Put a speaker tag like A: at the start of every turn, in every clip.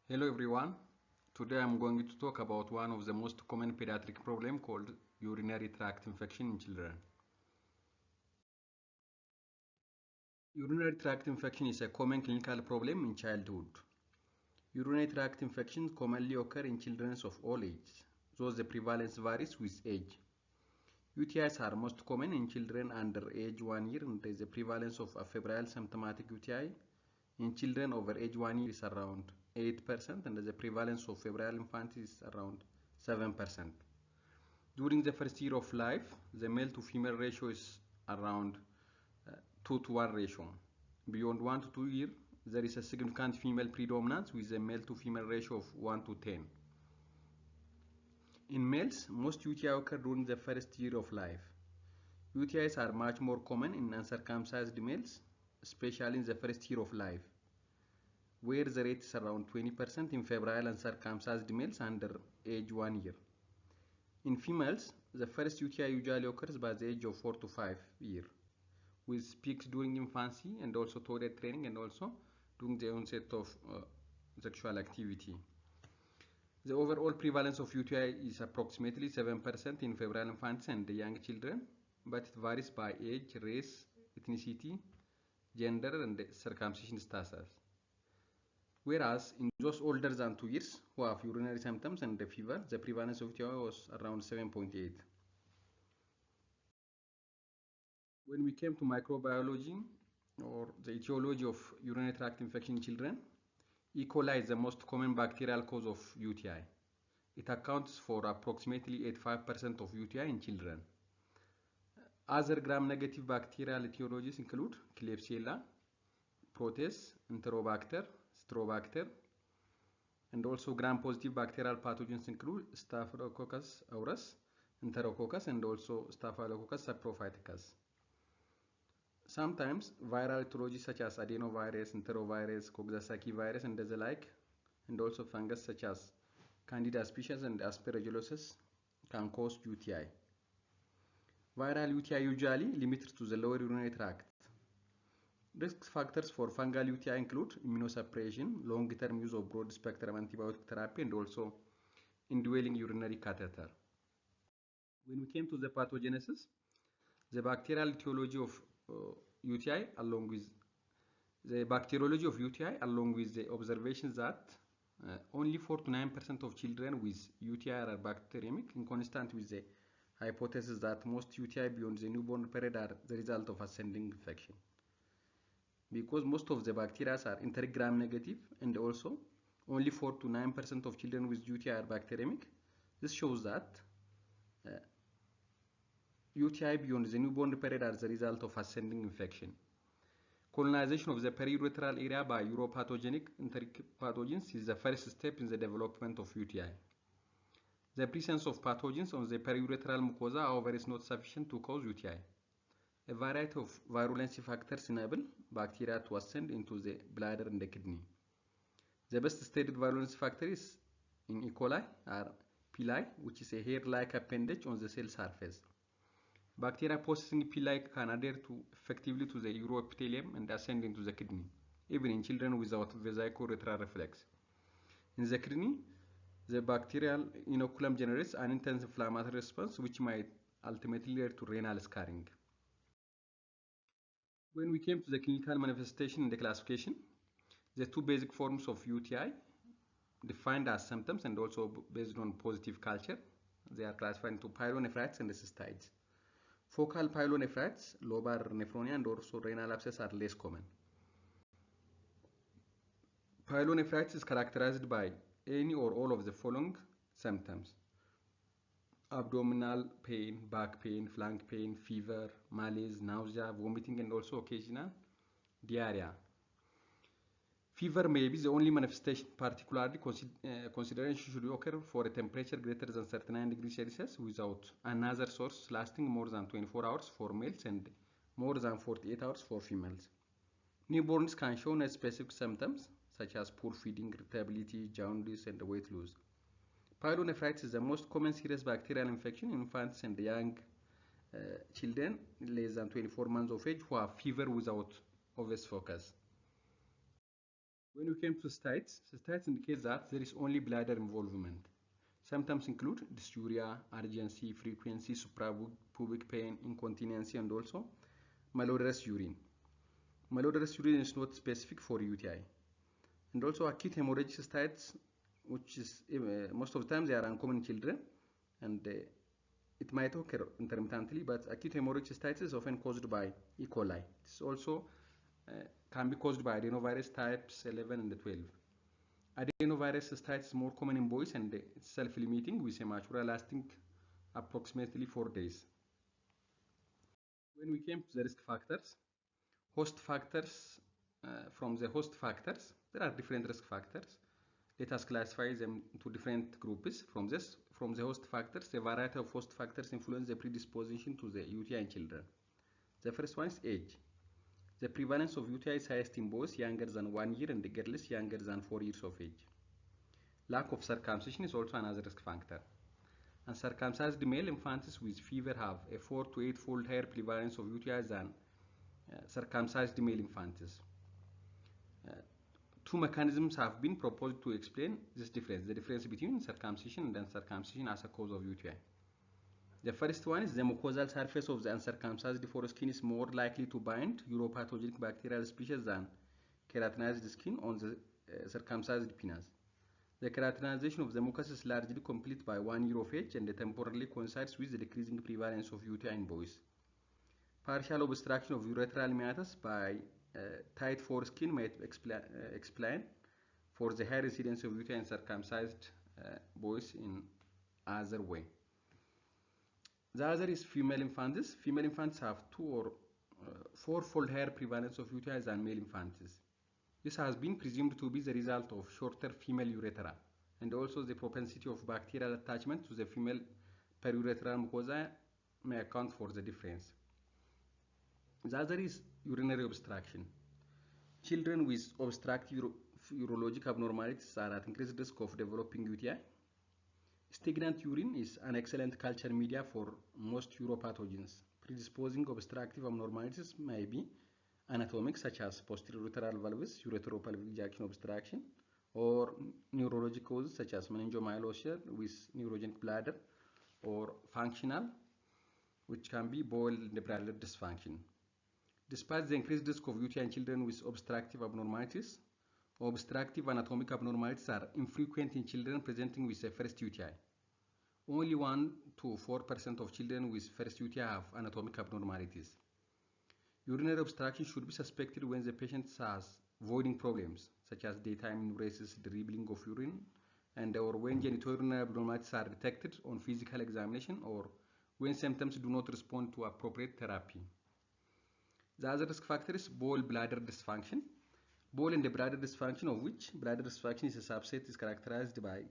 A: Hello everyone. Today I'm going to talk about one of the most common pediatric problem called urinary tract infection in children. Urinary tract infection is a common clinical problem in childhood. Urinary tract infections commonly occur in children of all ages, though the prevalence varies with age. UTIs are most common in children under age 1 year, and the prevalence of a febrile symptomatic UTI in children over age 1 year is around 8%, and the prevalence of febrile infancy is around 7%. During the first year of life, the male to female ratio is around 2 to 1 ratio. Beyond 1 to 2 years, there is a significant female predominance with a male to female ratio of 1 to 10. In males, most UTI occur during the first year of life. UTIs are much more common in uncircumcised males, especially in the first year of life, where the rate is around 20% in febrile uncircumcised males under age 1 year. In females, the first UTI usually occurs by the age of 4 to 5 years, with peaks during infancy and also toilet training and also during the onset of sexual activity. The overall prevalence of UTI is approximately 7% in febrile infants and young children, but it varies by age, race, ethnicity, gender, and circumcision status. Whereas in those older than 2 years who have urinary symptoms and fever, the prevalence of UTI was around 7.8. When we came to microbiology or the etiology of urinary tract infection in children, E. coli is the most common bacterial cause of UTI. It accounts for approximately 85% of UTI in children. Other gram-negative bacterial etiologies include Klebsiella, Proteus, Enterobacter, Strobacter, and also gram-positive bacterial pathogens include Staphylococcus aureus, Enterococcus, and also Staphylococcus saprophyticus. Sometimes viral etiologies such as adenovirus, enterovirus, Coxsackie virus, and the like, and also fungus such as Candida species and Aspergillosis can cause UTI. Viral UTI usually limited to the lower urinary tract. Risk factors for fungal UTI include immunosuppression, long-term use of broad-spectrum antibiotic therapy, and also indwelling urinary catheter. When we came to the pathogenesis, the bacterial etiology of UTI along with the bacteriology of UTI along with the observations that only 4 to 9% of children with UTI are bacteremic, inconsistent with the hypothesis that most UTI beyond the newborn period are the result of ascending infection. Because most of the bacteria are intergram negative and also only 4 to 9% of children with UTI are bacteremic, this shows that UTI beyond the newborn period are the result of ascending infection. Colonization of the periurethral area by uropathogenic enteric pathogens is the first step in the development of UTI. The presence of pathogens on the periurethral mucosa, however, is not sufficient to cause UTI. A variety of virulency factors enable bacteria to ascend into the bladder and the kidney. The best studied virulency factor is in E. coli are pili, which is a hair-like appendage on the cell surface. Bacteria possessing pili can adhere effectively to the uroepithelium and ascend into the kidney, even in children without vesico-uretral reflex. In the kidney, the bacterial inoculum generates an intense inflammatory response which might ultimately lead to renal scarring. When we came to the clinical manifestation and the classification, the two basic forms of UTI defined as symptoms and also based on positive culture, they are classified into pyelonephritis and cystides. Focal pyelonephritis, lobar nephronia, and also renal abscess are less common. Pyelonephritis is characterized by any or all of the following symptoms: abdominal pain, back pain, flank pain, fever, malaise, nausea, vomiting, and also occasional diarrhea. Fever may be the only manifestation, particularly consideration should occur for a temperature greater than 39 degrees Celsius without another source lasting more than 24 hours for males and more than 48 hours for females. Newborns can show no specific symptoms such as poor feeding, irritability, jaundice, and weight loss. Pyelonephritis is the most common serious bacterial infection in infants and young children less than 24 months of age who have fever without obvious focus. When we came to cystites indicate that there is only bladder involvement. Symptoms include dysuria, urgency, frequency, suprapubic pain, incontinence, and also malodorous urine. Malodorous urine is not specific for UTI. And also acute hemorrhagic cystitis, which is most of the time they are uncommon in children, and it might occur intermittently, but acute hemorrhagic cystitis is often caused by E. coli. This also can be caused by adenovirus types 11 and 12. Adenovirus cystitis is more common in boys and it's self-limiting with hematuria lasting approximately 4 days. When we came to the risk factors, host factors, from the host factors, there are different risk factors. Let us classify them into different groups. From the host factors, a variety of host factors influence the predisposition to the UTI in children. The first one is age. The prevalence of UTI is highest in boys younger than 1 year and girls younger than 4 years of age. Lack of circumcision is also another risk factor. Uncircumcised male infants with fever have a 4 to 8-fold higher prevalence of UTI than circumcised male infants. Two mechanisms have been proposed to explain this difference, the difference between circumcision and uncircumcision as a cause of UTI. The first one is the mucosal surface of the uncircumcised foreskin is more likely to bind uropathogenic bacterial species than keratinized skin on the circumcised penis. The keratinization of the mucus is largely complete by 1 year of age and temporarily coincides with the decreasing prevalence of UTI in boys. Partial obstruction of urethral meatus by tight foreskin might explain for the high incidence of UTI in circumcised boys in other way. The other is female infants. Female infants have 2 or 4-fold higher prevalence of UTI than male infants. This has been presumed to be the result of shorter female urethra and also the propensity of bacterial attachment to the female periurethral mucosa may account for the difference. The other is urinary obstruction. Children with obstructive urologic abnormalities are at increased risk of developing UTI. Stagnant urine is an excellent culture media for most uropathogens. Predisposing obstructive abnormalities may be anatomic, such as posterior ureteral valves, ureteropelvic junction obstruction, or neurologic causes such as meningomyelocele with neurogenic bladder, or functional, which can be bowel and bladder dysfunction. Despite the increased risk of UTI in children with obstructive abnormalities, obstructive anatomic abnormalities are infrequent in children presenting with a first UTI. Only 1 to 4% of children with first UTI have anatomic abnormalities. Urinary obstruction should be suspected when the patient has voiding problems, such as daytime enuresis, dribbling of urine, and or when genitourinary abnormalities are detected on physical examination or when symptoms do not respond to appropriate therapy. The other risk factor is bowel bladder dysfunction. Bowel and bladder dysfunction, of which bladder dysfunction is a subset, is characterized by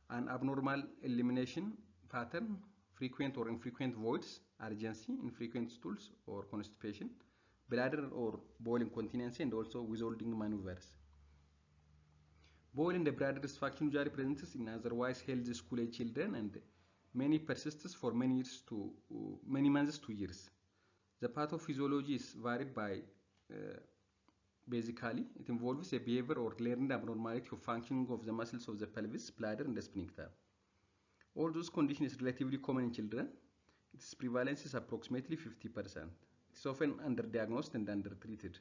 A: an abnormal elimination pattern, frequent or infrequent voids, urgency, infrequent stools or constipation, bladder or bowel incontinence, and also withholding maneuvers. Bowel and bladder dysfunction usually presents in otherwise healthy school-age children and many persists for many months to years. The pathophysiology is varied by basically it involves a behavior or learned abnormality of functioning of the muscles of the pelvis, bladder, and the sphincter. All those conditions is relatively common in children. Its prevalence is approximately 50%. It is often underdiagnosed and undertreated.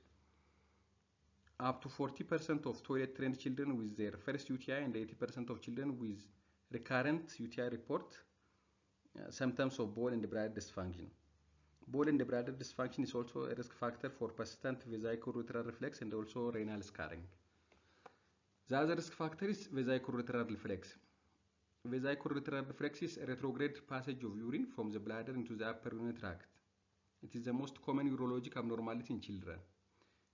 A: Up to 40% of toilet-trained children with their first UTI and 80% of children with recurrent UTI report symptoms of bowel and bladder dysfunction. Bowel and bladder dysfunction is also a risk factor for persistent vesicular reflex and also renal scarring. The other risk factor is vesicular reflex. Vesicular reflex is a retrograde passage of urine from the bladder into the upper urinary tract. It is the most common urologic abnormality in children.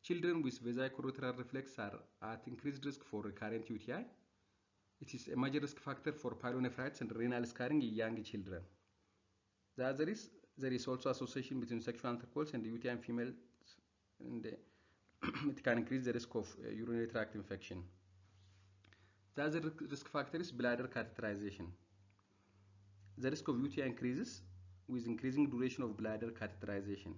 A: Children with vesicular reflex are at increased risk for recurrent UTI. It is a major risk factor for pyelonephritis and renal scarring in young children. The other is there is also association between sexual intercourse and UTI in females, and it can increase the risk of urinary tract infection. The other risk factor is bladder catheterization. The risk of UTI increases with increasing duration of bladder catheterization.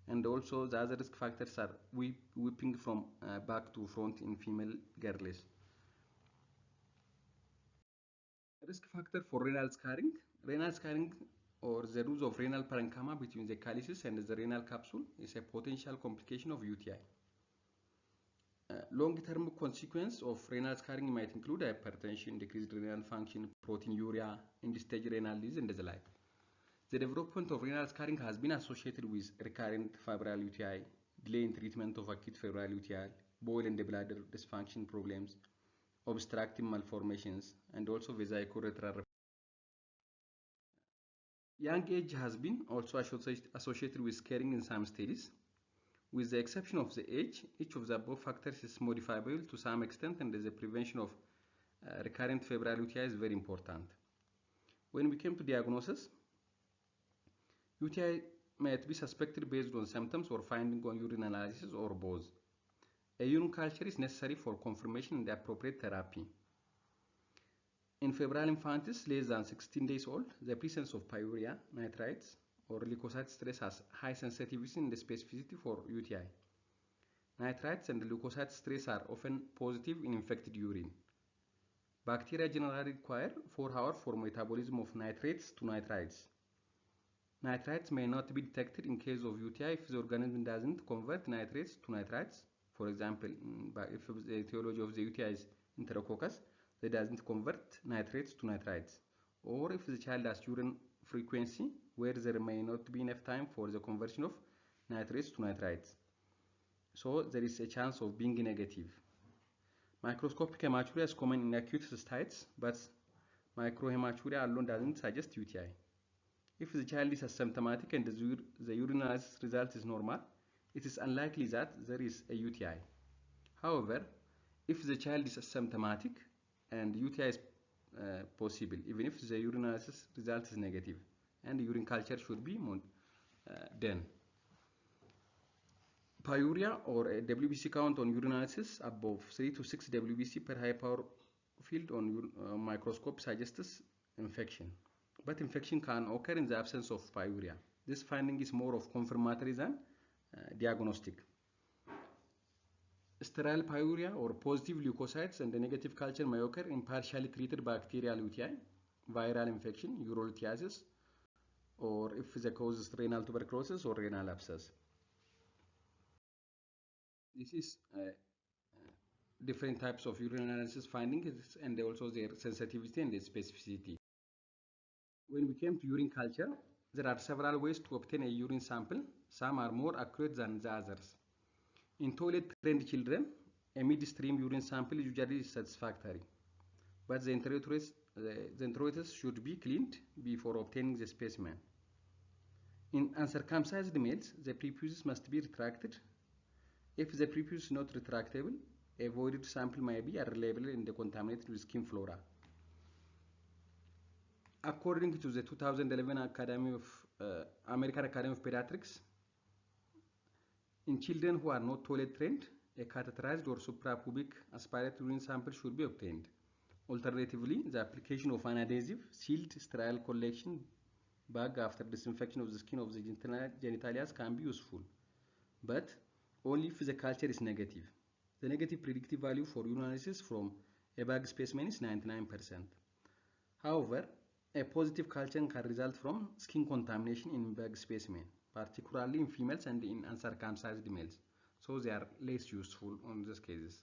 A: And also the other risk factors are whipping from back to front in female girls. Risk factor for renal scarring. Renal scarring or the ruse of renal parenchyma between the calyces and the renal capsule is a potential complication of UTI. Long-term consequence of renal scarring might include hypertension, decreased renal function, proteinuria, end-stage renal disease, and the like. The development of renal scarring has been associated with recurrent febrile UTI, delay in treatment of acute febrile UTI, bowel and bladder dysfunction problems, obstructive malformations, and also vesicoureteral. Young age has been also associated with scarring in some studies. With the exception of the age, each of the above factors is modifiable to some extent, and the prevention of recurrent febrile UTI is very important. When we came to diagnosis, UTI might be suspected based on symptoms or finding on urine analysis or both. A urine culture is necessary for confirmation and appropriate therapy. In febrile infantis less than 16 days old, the presence of pyuria, nitrites, or leukocyte stress has high sensitivity and specificity for UTI. Nitrites and leukocyte stress are often positive in infected urine. Bacteria generally require 4 hours for metabolism of nitrates to nitrites. Nitrites may not be detected in case of UTI if the organism doesn't convert nitrates to nitrites. For example, if the etiology of the UTI is Enterococcus, they doesn't convert nitrates to nitrites. Or if the child has urine frequency where there may not be enough time for the conversion of nitrates to nitrites. So there is a chance of being negative. Microscopic hematuria is common in acute cystitis, but microhematuria alone doesn't suggest UTI. If the child is asymptomatic and the urine analysis result is normal, it is unlikely that there is a UTI. However, if the child is asymptomatic and UTI is possible, even if the urine analysis result is negative, and urine culture should be done. Pyuria or a WBC count on urine analysis above 3 to 6 WBC per high power field on microscope suggests infection. But infection can occur in the absence of pyuria. This finding is more of confirmatory than diagnostic. Sterile pyuria or positive leukocytes and a negative culture may occur in partially treated bacterial UTI, viral infection, urolithiasis, or if the cause is renal tuberculosis or renal abscess. This is different types of urine analysis findings and also their sensitivity and their specificity. When we came to urine culture, there are several ways to obtain a urine sample. Some are more accurate than the others. In toilet-trained children, a midstream urine sample usually is satisfactory, but the introitus should be cleaned before obtaining the specimen. In uncircumcised males, the prepuce must be retracted. If the prepuce is not retractable, a voided sample may be unreliable and contaminated with skin flora. According to the 2011 American Academy of Pediatrics, in children who are not toilet trained, a catheterized or suprapubic aspirated urine sample should be obtained. Alternatively, the application of an adhesive, sealed, sterile collection bag after disinfection of the skin of the genitalia can be useful, but only if the culture is negative. The negative predictive value for urine analysis from a bag specimen is 99%. However, a positive culture can result from skin contamination in bag specimen, particularly in females and in uncircumcised males, so they are less useful on these cases.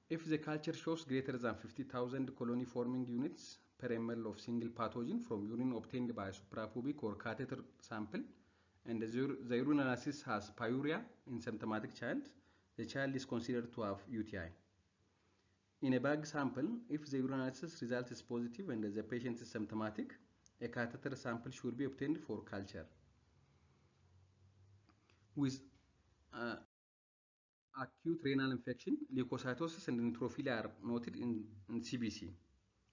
A: If the culture shows greater than 50,000 colony forming units per ml of single pathogen from urine obtained by suprapubic or catheter sample, and the urine analysis has pyuria in symptomatic child, the child is considered to have UTI. In a bag sample, if the urine analysis result is positive and the patient is symptomatic, a catheter sample should be obtained for culture. With acute renal infection, leukocytosis and neutrophilia are noted in CBC,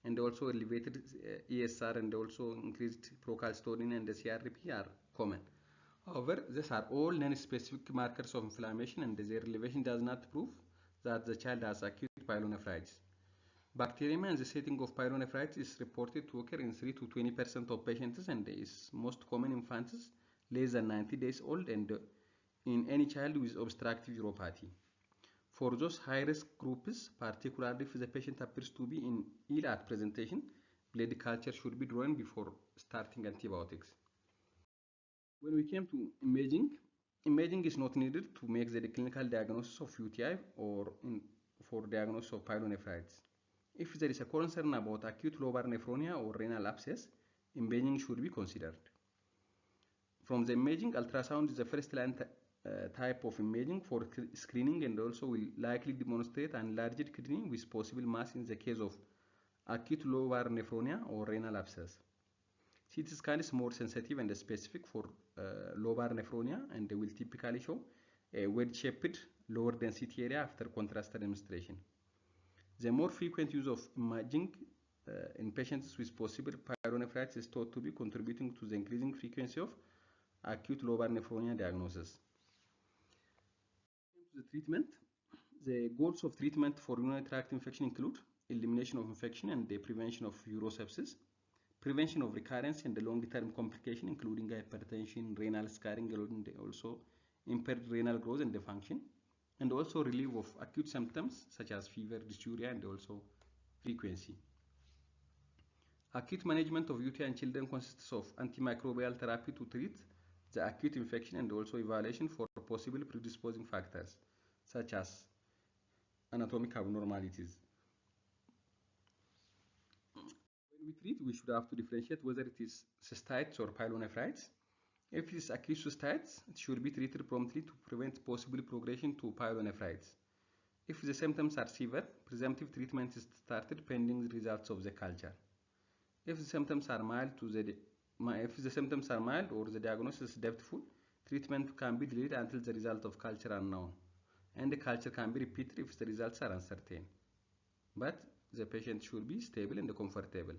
A: and also elevated ESR and also increased procalcitonin and the CRP are common. However, these are all non-specific markers of inflammation, and their elevation does not prove that the child has acute pyelonephritis. Bacteremia in the setting of pyelonephritis is reported to occur in 3 to 20% of patients and is most common in infants less than 90 days old and in any child with obstructive uropathy. For those high-risk groups, particularly if the patient appears to be ill at presentation, blood culture should be drawn before starting antibiotics. When we came to imaging, imaging is not needed to make the clinical diagnosis of UTI or for diagnosis of pyelonephritis. If there is a concern about acute lobar nephronia or renal abscess, imaging should be considered. From the imaging, ultrasound is the first line type of imaging for screening and also will likely demonstrate an enlarged kidney with possible mass in the case of acute lobar nephronia or renal abscess. CT scan is more sensitive and specific for lobar nephronia and will typically show a wedge-shaped lower density area after contrast administration. The more frequent use of imaging in patients with possible pyelonephritis is thought to be contributing to the increasing frequency of acute lobar nephronia diagnosis. The treatment. The goals of treatment for urinary tract infection include elimination of infection and the prevention of urosepsis, prevention of recurrence and the long-term complication including hypertension, renal scarring, and also impaired renal growth and function, and also relief of acute symptoms such as fever, dysuria, and also frequency. Acute management of UTI in children consists of antimicrobial therapy to treat the acute infection and also evaluation for possible predisposing factors such as anatomic abnormalities. When we treat, we should have to differentiate whether it is cystitis or pyelonephritis. If it is acute cystitis, it should be treated promptly to prevent possible progression to pyelonephritis. If the symptoms are severe, presumptive treatment is started pending the results of the culture. If the symptoms are mild or the diagnosis is doubtful, treatment can be delayed until the result of culture are known, and the culture can be repeated if the results are uncertain. But the patient should be stable and comfortable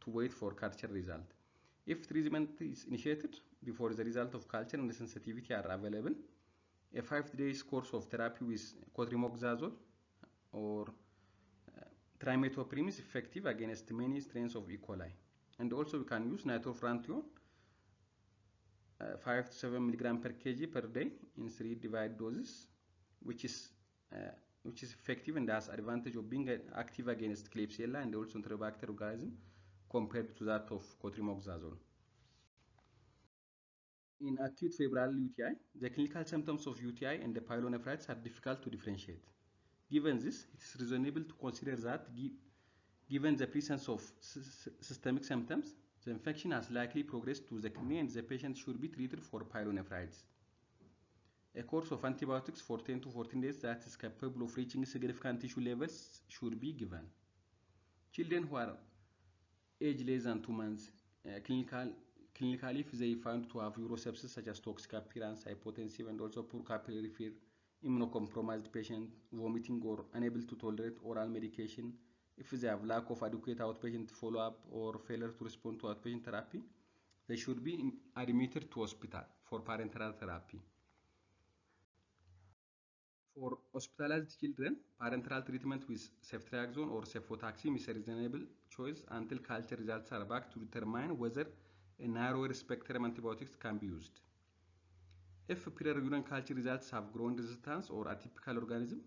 A: to wait for culture result. If treatment is initiated before the result of culture and the sensitivity are available, a 5 days course of therapy with cotrimoxazole or trimethoprim is effective against many strains of E. coli. And also we can use nitrofurantoin 5 to 7 mg per kg per day in 3 divided doses, which is effective and has advantage of being active against Klebsiella and also Enterobacter organism compared to that of cotrimoxazole. In acute febrile UTI, the clinical symptoms of UTI and the pyelonephritis are difficult to differentiate. Given this, it is reasonable to consider that given the presence of systemic symptoms, the infection has likely progressed to the kidney and the patient should be treated for pyelonephritis. A course of antibiotics for 10 to 14 days that is capable of reaching significant tissue levels should be given. Children who are age less than 2 months, clinically if they found to have urosepsis such as toxic appearance, hypotensive and also poor capillary fear, immunocompromised patient, vomiting or unable to tolerate oral medication, if they have lack of adequate outpatient follow-up or failure to respond to outpatient therapy, they should be admitted to hospital for parenteral therapy. For hospitalized children, parenteral treatment with ceftriaxone or cefotaxime is a reasonable choice until culture results are back to determine whether a narrower spectrum antibiotics can be used. If prior urine culture results have grown resistance or atypical organism,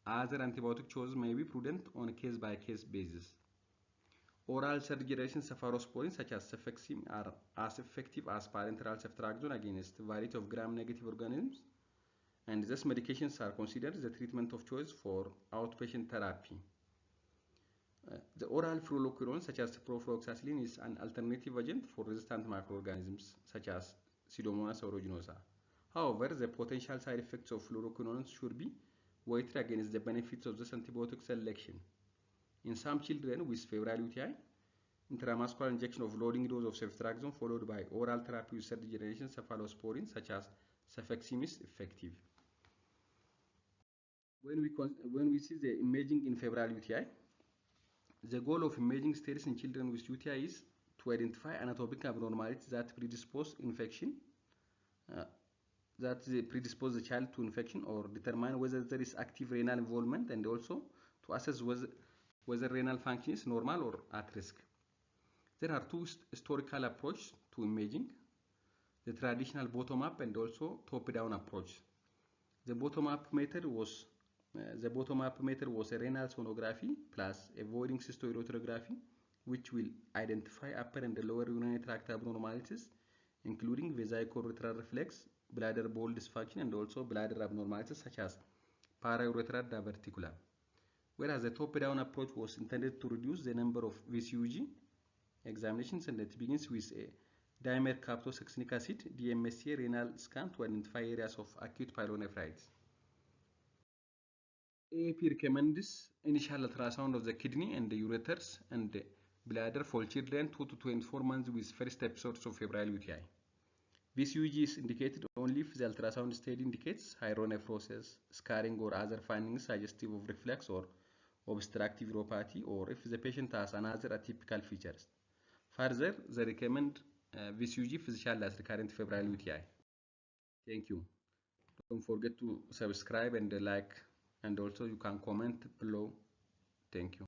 A: other antibiotic choices may be prudent on a case-by-case basis. Oral third-generation cephalosporins such as cefixime are as effective as parenteral ceftriaxone against a variety of gram-negative organisms, and these medications are considered the treatment of choice for outpatient therapy. The oral fluoroquinolone such as ciprofloxacin is an alternative agent for resistant microorganisms such as Pseudomonas aeruginosa. However, the potential side effects of fluoroquinolones should be weighed against the benefits of this antibiotic selection. In some children with febrile UTI, intramuscular injection of loading dose of ceftriaxone followed by oral therapy with third-generation cephalosporins such as cefixime is effective. When we see the imaging in febrile UTI, the goal of imaging studies in children with UTI is to identify anatomic abnormalities that predispose infection, that predispose the child to infection, or determine whether there is active renal involvement, and also to assess whether renal function is normal or at risk. There are two historical approaches to imaging. the traditional bottom-up and also top-down approach. The bottom-up method was a renal sonography plus a voiding cystourography, which will identify upper and lower urinary tract abnormalities, including vesico-ureteral reflex, bladder ball dysfunction, and also bladder abnormalities such as paraureteral diverticulum. Whereas the top-down approach was intended to reduce the number of VCUG examinations, and it begins with a dimer-captosuccinic acid DMSA renal scan to identify areas of acute pyelonephritis. AAP recommends initial ultrasound of the kidney and the ureters and the bladder for children 2 to 24 months with first episodes of febrile UTI. VCUG is indicated only if the ultrasound study indicates hydronephrosis, scarring, or other findings suggestive of reflux or obstructive uropathy, or if the patient has another atypical features. Further, they recommend VCUG if the child has recurrent febrile UTI. Thank you. Don't forget to subscribe and like, and also you can comment below. Thank you.